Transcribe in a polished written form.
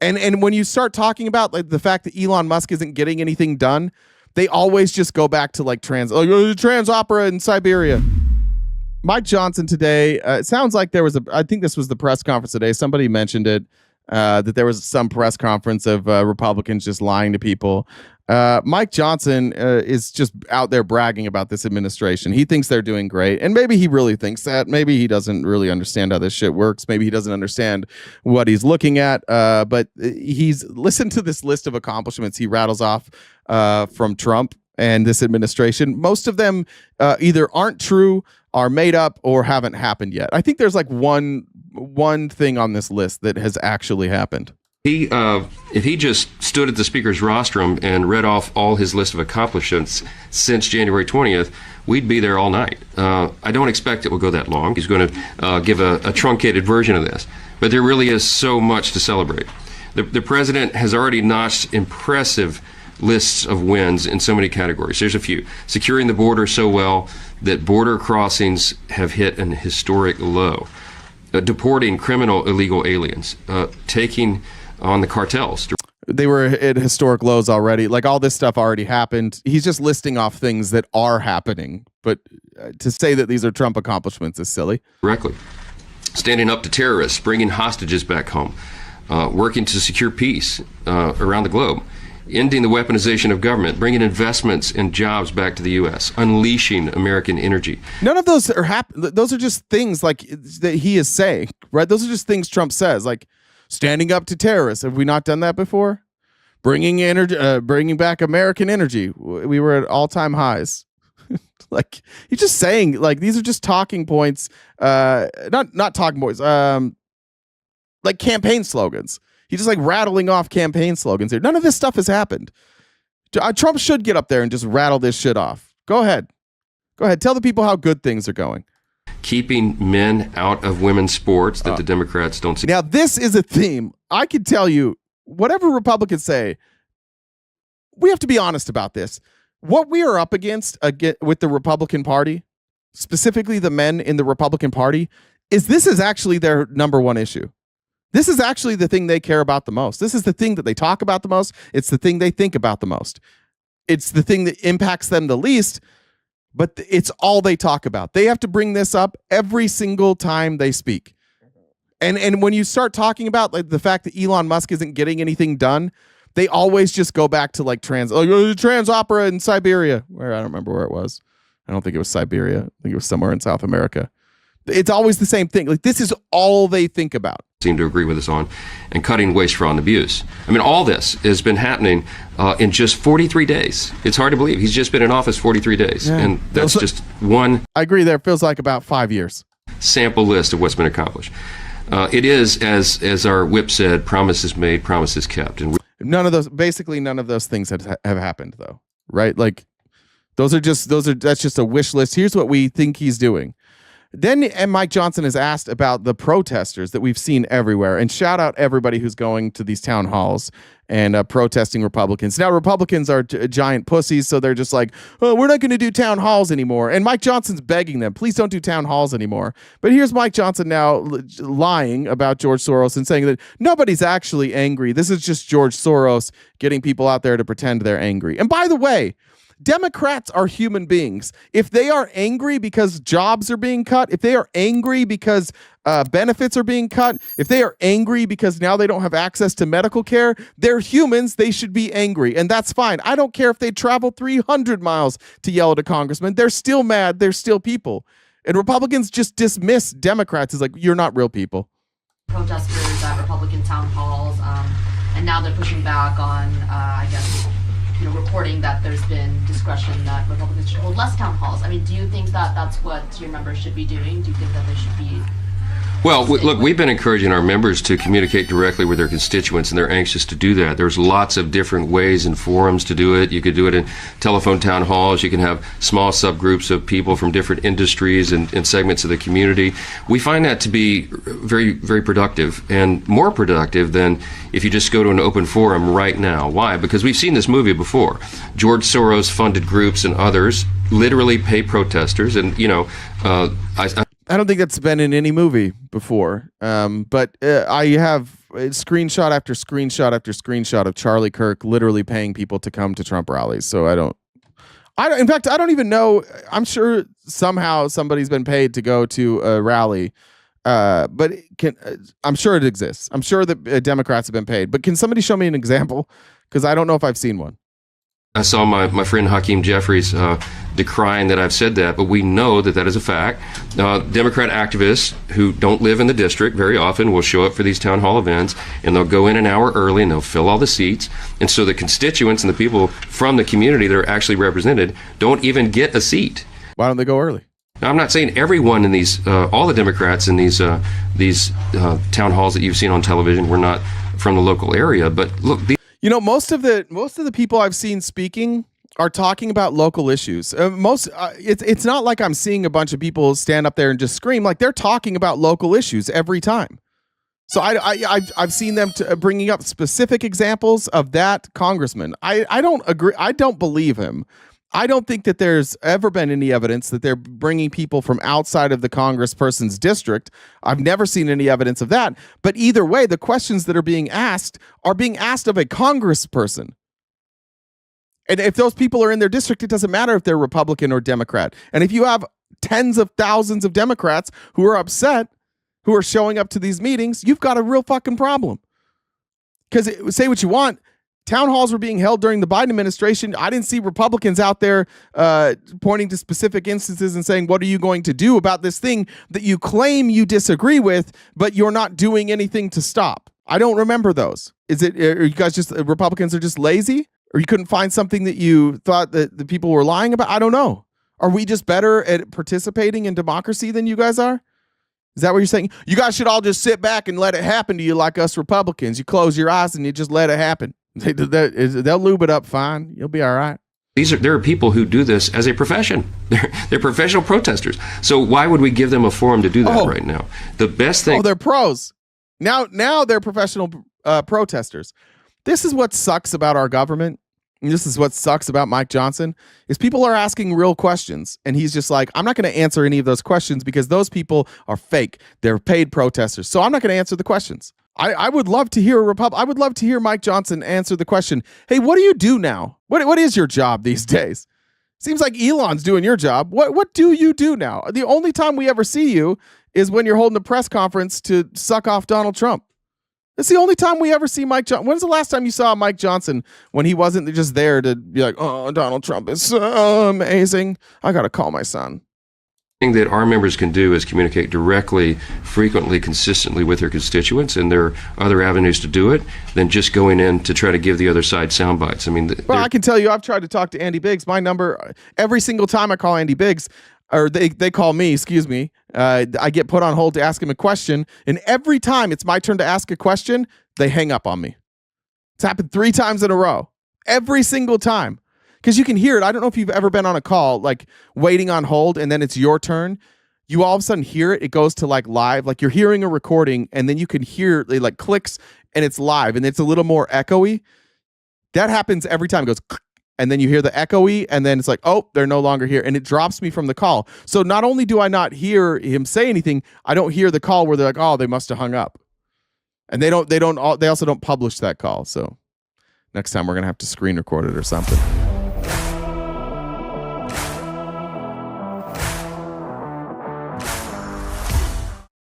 And when you start talking about like the fact that Elon Musk isn't getting anything done, they always just go back to like trans opera in Siberia. Mike Johnson today, it sounds like there was I think this was the press conference today. Somebody mentioned it, that there was some press conference of Republicans just lying to people. Mike Johnson is just out there bragging about this administration. He thinks they're doing great. And maybe he really thinks that. Maybe he doesn't really understand how this shit works. Maybe he doesn't understand what he's looking at. But he's listened to this list of accomplishments he rattles off from Trump and this administration. Most of them either aren't true, are made up, or haven't happened yet. I think there's like one thing on this list that has actually happened. If he just stood at the speaker's rostrum and read off all his list of accomplishments since January 20th, we'd be there all night. I don't expect it will go that long. He's going to give a truncated version of this. But there really is so much to celebrate. The president has already notched impressive lists of wins in so many categories. There's a few. Securing the border so well that border crossings have hit an historic low. Deporting criminal illegal aliens. Taking on the cartels. They were at historic lows already. Like all this stuff already happened. He's just listing off things that are happening. But to say that these are Trump accomplishments is silly. Directly. Standing up to terrorists, bringing hostages back home, working to secure peace around the globe, ending the weaponization of government, bringing investments and jobs back to the U.S., unleashing American energy. None of those are those are just things like that he is saying, right? Those are just things Trump says, like standing up to terrorists. Have we not done that before? Bringing energy, bringing back American energy. We were at all-time highs. Like he's just saying, like these are just talking points, not talking points, like campaign slogans. He's just like rattling off campaign slogans here. None of this stuff has happened. Trump should get up there and just rattle this shit off. Go ahead. Tell the people how good things are going. Keeping men out of women's sports that the Democrats don't see. Now, this is a theme. I can tell you, whatever Republicans say, we have to be honest about this. What we are up against with the Republican Party, specifically the men in the Republican Party, this is actually their number one issue. This is actually the thing they care about the most. This is the thing that they talk about the most. It's the thing they think about the most. It's the thing that impacts them the least, but it's all they talk about. They have to bring this up every single time they speak. And when you start talking about like the fact that Elon Musk isn't getting anything done, they always just go back to like trans opera in Siberia, where I don't remember where it was. I don't think it was Siberia. I think it was somewhere in South America. It's always the same thing. Like this is all they think about. Seem to agree with us on, and cutting waste, fraud, and abuse. I mean, all this has been happening in just 43 days. It's hard to believe. He's just been in office 43 days, and that's just one. I agree there. It feels like about 5 years. Sample list of what's been accomplished. It is, as our whip said, promises made, promises kept. And none of those things have happened, though, right? Like that's just a wish list. Here's what we think he's doing. Then Mike Johnson is asked about the protesters that we've seen everywhere, and shout out everybody who's going to these town halls and protesting Republicans. Now, Republicans are giant pussies, so they're just like, oh, we're not going to do town halls anymore. And Mike Johnson's begging them, please don't do town halls anymore. But here's Mike Johnson now lying about George Soros and saying that nobody's actually angry. This is just George Soros getting people out there to pretend they're angry. And by the way, Democrats are human beings. If they are angry because jobs are being cut, if they are angry because benefits are being cut, if they are angry because now they don't have access to medical care, they're humans. They should be angry. And that's fine. I don't care if they travel 300 miles to yell at a congressman. They're still mad. They're still people. And Republicans just dismiss Democrats as like, you're not real people. Protesters at Republican town halls, and now they're pushing back on, I guess, reporting that there's been discretion that Republicans should hold less town halls. I mean, do you think that that's what your members should be doing? Do you think that they should be Well, look, we've been encouraging our members to communicate directly with their constituents, and they're anxious to do that. There's lots of different ways and forums to do it. You could do it in telephone town halls. You can have small subgroups of people from different industries and segments of the community. We find that to be very, very productive, and more productive than if you just go to an open forum right now. Why? Because we've seen this movie before. George Soros funded groups and others literally pay protesters, and I don't think that's been in any movie before, but I have screenshot after screenshot after screenshot of Charlie Kirk literally paying people to come to Trump rallies. So I don't. In fact, I don't even know. I'm sure somehow somebody's been paid to go to a rally, but I'm sure it exists. I'm sure that Democrats have been paid. But can somebody show me an example? Because I don't know if I've seen one. I saw my friend Hakeem Jeffries decrying that I've said that, but we know that is a fact. Democrat activists who don't live in the district very often will show up for these town hall events, and they'll go in an hour early and they'll fill all the seats. And so the constituents and the people from the community that are actually represented don't even get a seat. Why don't they go early? Now, I'm not saying everyone in these, all the Democrats in these town halls that you've seen on television were not from the local area, but look. Most of the people I've seen speaking are talking about local issues. It's not like I'm seeing a bunch of people stand up there and just scream. Like, they're talking about local issues every time. So I've seen them bringing up specific examples of that congressman. I don't agree. I don't believe him. I don't think that there's ever been any evidence that they're bringing people from outside of the congressperson's district. I've never seen any evidence of that. But either way, the questions that are being asked of a congressperson. And if those people are in their district, it doesn't matter if they're Republican or Democrat. And if you have tens of thousands of Democrats who are upset, who are showing up to these meetings, you've got a real fucking problem. Because say what you want, town halls were being held during the Biden administration. I didn't see Republicans out there pointing to specific instances and saying, what are you going to do about this thing that you claim you disagree with, but you're not doing anything to stop? I don't remember those. Are you guys just, Republicans are just lazy? Or you couldn't find something that you thought that the people were lying about? I don't know. Are we just better at participating in democracy than you guys are? Is that what you're saying? You guys should all just sit back and let it happen to you like us Republicans. You close your eyes and you just let it happen. They'll lube it up fine. You'll be all right. There are people who do this as a profession. They're professional protesters. So why would we give them a forum to do that right now? The best thing. They're pros. Now they're professional protesters. This is what sucks about our government. And this is what sucks about Mike Johnson is people are asking real questions. And he's just like, I'm not going to answer any of those questions because those people are fake. They're paid protesters. So I'm not going to answer the questions. I would love to hear I would love to hear Mike Johnson answer the question. Hey, what do you do now? What is your job these days? Seems like Elon's doing your job. What do you do now? The only time we ever see you is when you're holding a press conference to suck off Donald Trump. That's the only time we ever see Mike Johnson. When's the last time you saw Mike Johnson when he wasn't just there to be like, oh, Donald Trump is so amazing. I got to call my son. The thing that our members can do is communicate directly, frequently, consistently with their constituents, and there are other avenues to do it than just going in to try to give the other side sound bites. I mean, well, I can tell you, I've tried to talk to Andy Biggs. My number, every single time I call Andy Biggs, or they call me, excuse me, I get put on hold to ask him a question, and every time it's my turn to ask a question, they hang up on me. It's happened 3 times in a row. Every single time. Because you can hear it. I don't know if you've ever been on a call, like waiting on hold, and then it's your turn. You all of a sudden hear it. It goes to like live, like you're hearing a recording, and then you can hear it like clicks, and it's live, and it's a little more echoey. That happens every time. It goes, and then you hear the echoey, and then it's like, oh, they're no longer here, and it drops me from the call. So not only do I not hear him say anything, I don't hear the call where they're like, oh, they must have hung up, and they also don't publish that call. So next time we're gonna have to screen record it or something.